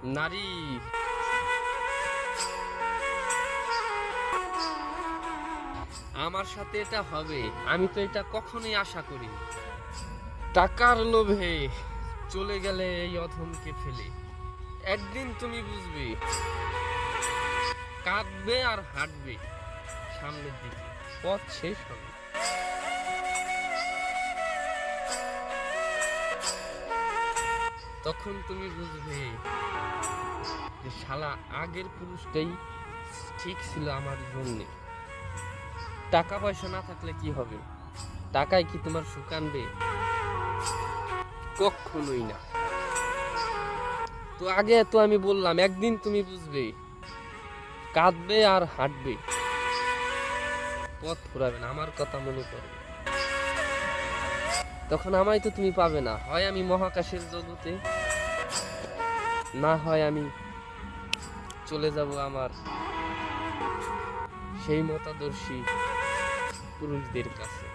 নারী। আমার সাথে এটা হবে আমি তো এটা কখনোই আশা করি। টাকার লোভে চলে গেলে এই অধমকে ফেলে। একদিন তুমি বুঝবে, কাঁদবে আর হাঁটবে সামনের দিকে, পথ শেষ হবে। তখন তুমি বুঝবে যে শালা আগের পুরুষটাই ঠিক ছিল আমার জন্য। টাকা পয়সা না থাকলে কি হবে? টাকায় কি তোমার সুখ আনবে? কখনোই না। তো আগে তো আমি বললাম একদিন তুমি বুঝবে, কাঁদবে আর হাঁটবে, পথ ফুরাবে না। আমার কথা মনে করবে, তখন আমায় তো তুমি পাবে না। হয় আমি মহাকাশের জগতে, না হয় আমি চলে যাব আমার সেই মতাদর্শী পুরুষদের কাছে।